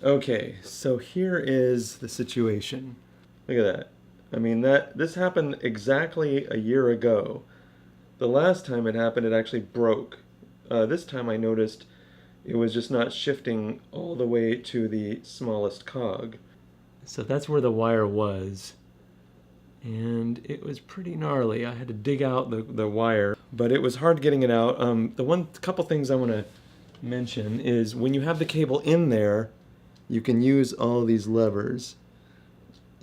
Okay, so here is the situation. Look at that. I mean, this happened exactly a year ago. The last time it happened, it actually broke. This time I noticed it was just not shifting all the way to the smallest cog. So that's where the wire was. And it was pretty gnarly. I had to dig out the wire, but it was hard getting it out. The couple things I want to mention is when you have the cable in there, you can use all these levers,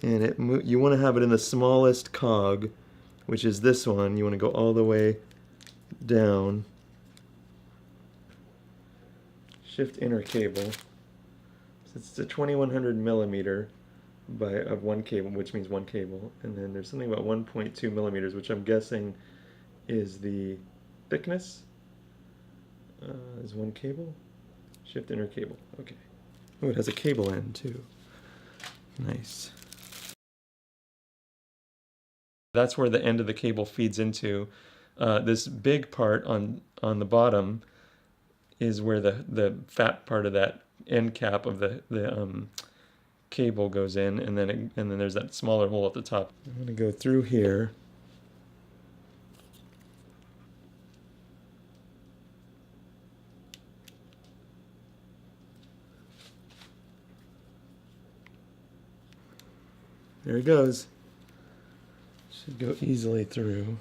and you want to have it in the smallest cog, which is this one. You want to go all the way down. Shift inner cable. It's a 2100 millimeter of one cable, which means one cable, and then there's something about 1.2 millimeters, which I'm guessing is the thickness. Is one cable. Shift inner cable. Okay. Oh, it has a cable end too. Nice. That's where the end of the cable feeds into. This big part on the bottom is where the fat part of that end cap of the cable goes in, and then there's that smaller hole at the top. I'm going to go through here. There it goes. Should go easily through.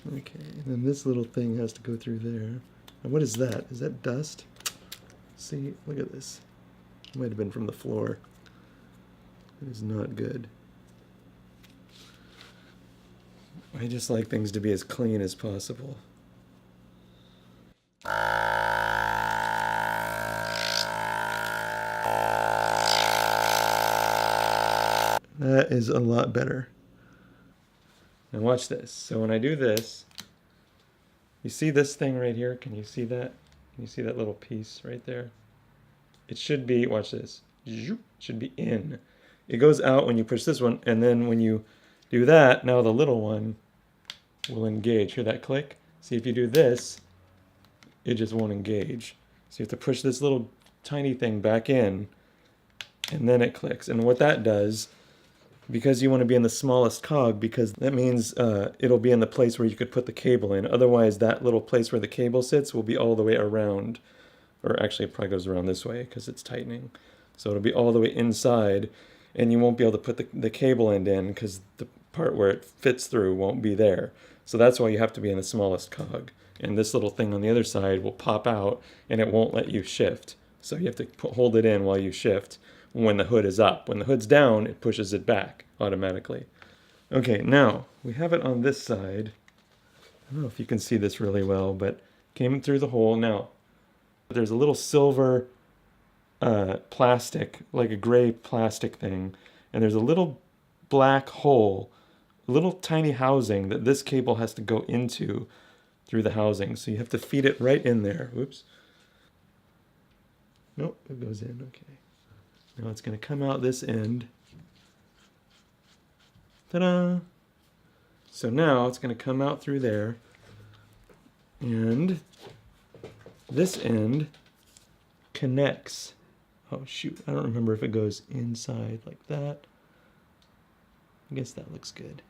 Okay, and then this little thing has to go through there. And what is that? Is that dust? See, look at this. It might have been from the floor. It is not good. I just like things to be as clean as possible. That is a lot better. Now watch this. So when I do this, you see this thing right here? Can you see that? Can you see that little piece right there? It should be, watch this, it should be in. It goes out when you push this one, and then when you do that, now the little one will engage. Hear that click? See, if you do this, it just won't engage. So you have to push this little tiny thing back in, and then it clicks. And what that does, because you want to be in the smallest cog, because that means it'll be in the place where you could put the cable in. Otherwise, that little place where the cable sits will be all the way around. Or actually, it probably goes around this way because it's tightening. So it'll be all the way inside, and you won't be able to put the cable end in because the part where it fits through won't be there. So that's why you have to be in the smallest cog. And this little thing on the other side will pop out, and it won't let you shift. So you have to hold it in while you shift when the hood is up. When the hood's down, it pushes it back automatically. Okay, now we have it on this side. I don't know if you can see this really well, but came through the hole. Now, there's a little silver plastic, like a gray plastic thing, and there's a little black hole, a little tiny housing that this cable has to go into through the housing. So you have to feed it right in there. Whoops. Nope, it goes in. Okay. Now it's going to come out this end. Ta-da! So now it's going to come out through there, and this end connects. Oh shoot, I don't remember if it goes inside like that. I guess that looks good.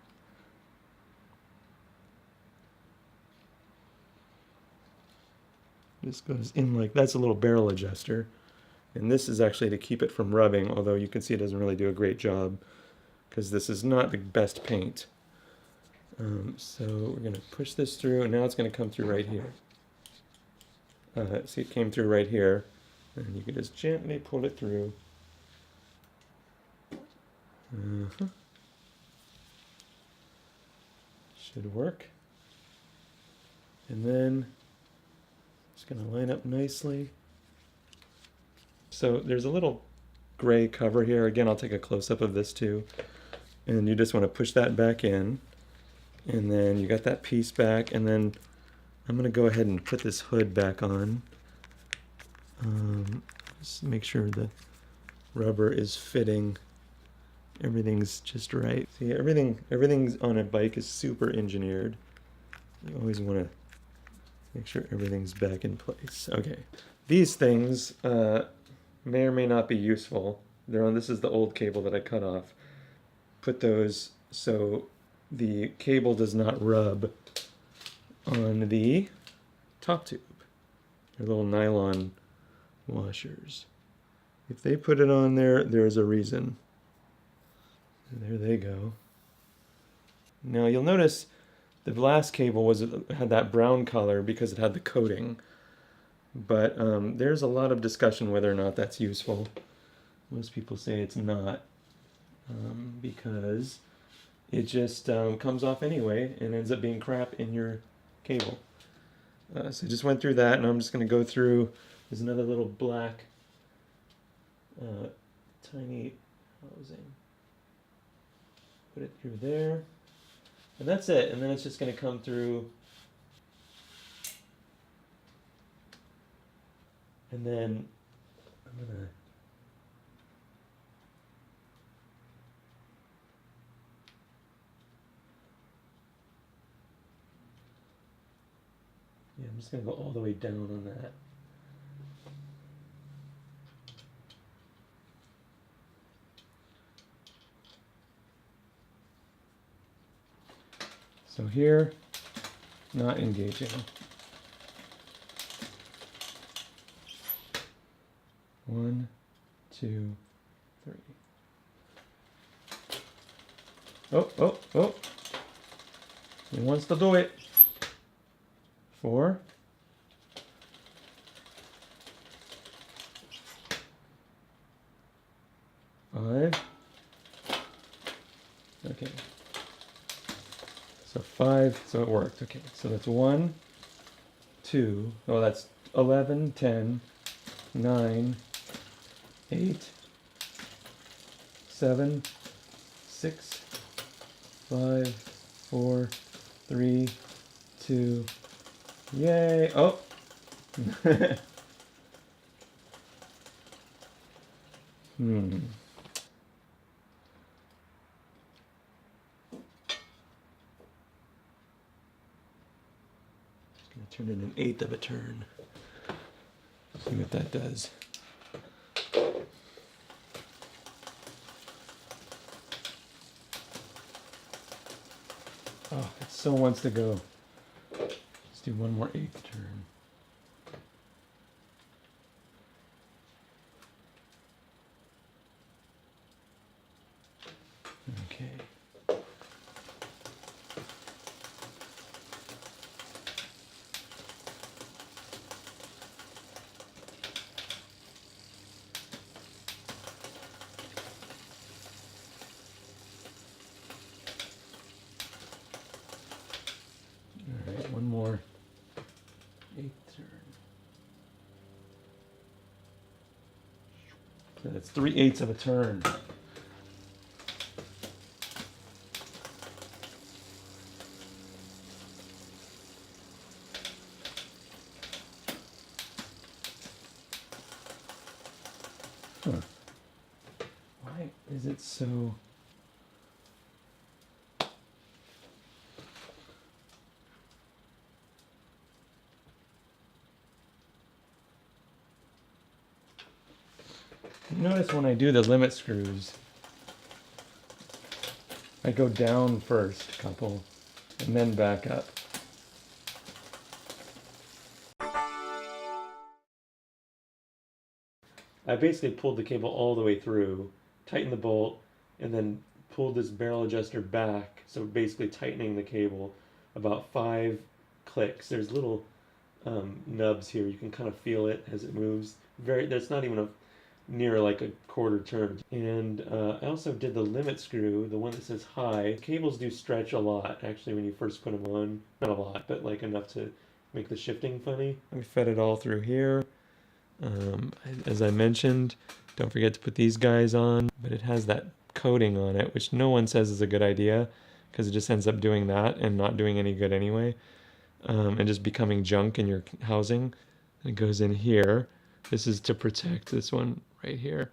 This goes in like, that's a little barrel adjuster. And this is actually to keep it from rubbing, although you can see it doesn't really do a great job because this is not the best paint. So we're going to push this through, and now it's going to come through right here. See, it came through right here, and you can just gently pull it through. Should work. And then it's going to line up nicely. So there's a little gray cover here. Again, I'll take a close-up of this too. And you just want to push that back in. And then you got that piece back, and then I'm going to go ahead and put this hood back on. Just make sure the rubber is fitting everything's just right. See, everything's on a bike is super engineered. You always want to make sure everything's back in place. Okay, these things may or may not be useful. They're on. This is the old cable that I cut off. Put those so the cable does not rub on the top tube. They're little nylon washers. If they put it on there, there's a reason. There they go. Now you'll notice the last cable had that brown color because it had the coating. But there's a lot of discussion whether or not that's useful. Most people say it's not because it just comes off anyway and ends up being crap in your cable. So I just went through that, and I'm just going to go through. There's another little black tiny housing. Put it through there. And that's it. And then it's just going to come through. And then I'm going to I'm just going to go all the way down on that. So here, not engaging. 1, 2, 3. Oh. He wants to do it. 4. 5. Okay. So 5, so it worked. Okay, so that's 1, 2, oh, that's 11, 10, 9, 8, 7, 6, 5, 4, 3, 2, yay! Oh! Turn it an 1/8 of a turn. See what that does. Oh, it still wants to go. Let's do one more 1/8 turn. Okay. One more 1/8 turn. So that's 3/8 of a turn. Huh. Why is it so... Notice when I do the limit screws, I go down first, a couple, and then back up. I basically pulled the cable all the way through, tightened the bolt, and then pulled this barrel adjuster back, so basically tightening the cable about 5 clicks. There's little nubs here, you can kind of feel it as it moves. That's not even near like a 1/4 turn. And I also did the limit screw, the one that says high. Cables do stretch a lot, actually, when you first put them on. Not a lot, but like enough to make the shifting funny. I fed it all through here. As I mentioned, don't forget to put these guys on, but it has that coating on it, which no one says is a good idea, because it just ends up doing that and not doing any good anyway, and just becoming junk in your housing. It goes in here. This is to protect this one right here.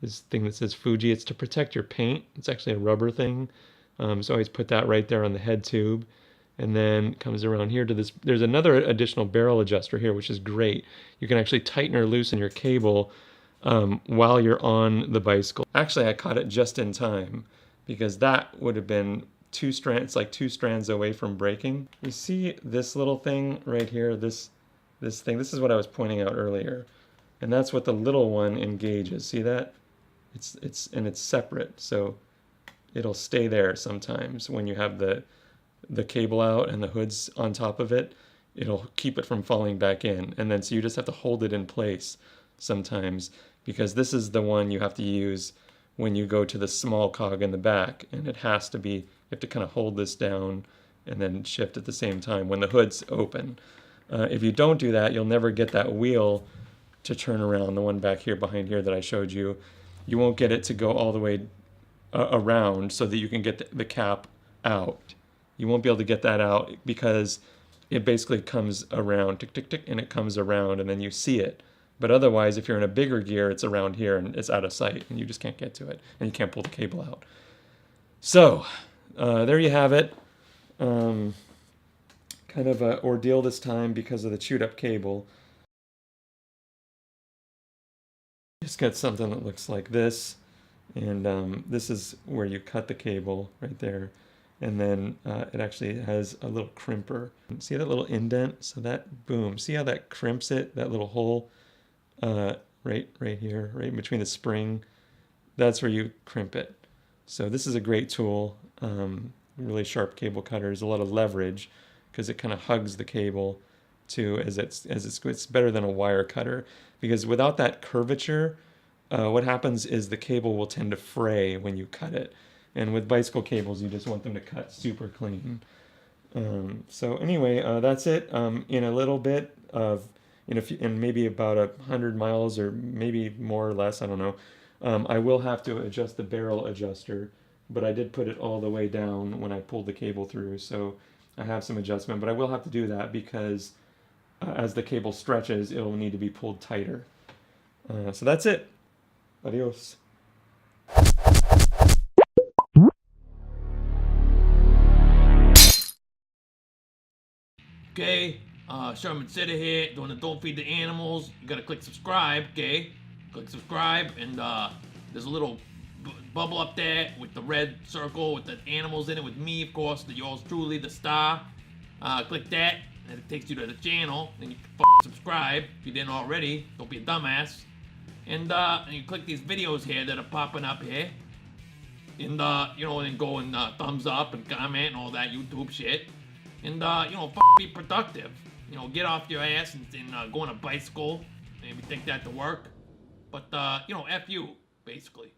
this thing that says Fuji. It's to protect your paint. It's actually a rubber thing. So always put that right there on the head tube. And then comes around here to this. There's another additional barrel adjuster here, which is great. You can actually tighten or loosen your cable while you're on the bicycle. Actually, I caught it just in time because that would have been two strands, like 2 strands away from breaking. You see this little thing right here, this thing. This is what I was pointing out earlier, and that's what the little one engages. See that? It's separate, so it'll stay there sometimes when you have the cable out and the hood's on top of it. It'll keep it from falling back in, and then so you just have to hold it in place sometimes, because this is the one you have to use when you go to the small cog in the back, and it has to be, you have to kind of hold this down and then shift at the same time when the hood's open. If you don't do that, you'll never get that wheel to turn around, the one back here behind here that I showed you. You won't get it to go all the way around so that you can get the cap out. You won't be able to get that out because it basically comes around, tick, tick, tick, and it comes around, and then you see it. But otherwise, if you're in a bigger gear, it's around here and it's out of sight, and you just can't get to it, and you can't pull the cable out. So, there you have it. Kind of an ordeal this time because of the chewed up cable. Just got something that looks like this, and this is where you cut the cable right there. And then it actually has a little crimper. See that little indent? So that, boom, see how that crimps it, that little hole right here, right in between the spring? That's where you crimp it. So this is a great tool, really sharp cable cutters, a lot of leverage, because it kind of hugs the cable too, as it's better than a wire cutter, because without that curvature, what happens is the cable will tend to fray when you cut it. And with bicycle cables, you just want them to cut super clean. So anyway, that's it. In a little bit of, in maybe about 100 miles or maybe more or less, I don't know, I will have to adjust the barrel adjuster, but I did put it all the way down when I pulled the cable through, so I have some adjustment, but I will have to do that because as the cable stretches, it'll need to be pulled tighter. So that's it. Adios. Okay, Sherman City here, doing the Don't Feed the Animals. You gotta click subscribe, okay? Click subscribe, and there's a little bubble up there with the red circle with the animals in it, with me, of course, yours truly, the star. Click that, and it takes you to the channel, and you can subscribe if you didn't already. Don't be a dumbass. And you click these videos here that are popping up here. And, then go and thumbs up and comment and all that YouTube shit. And, be productive. Get off your ass and go on a bicycle. Maybe take that to work. But, F you, basically.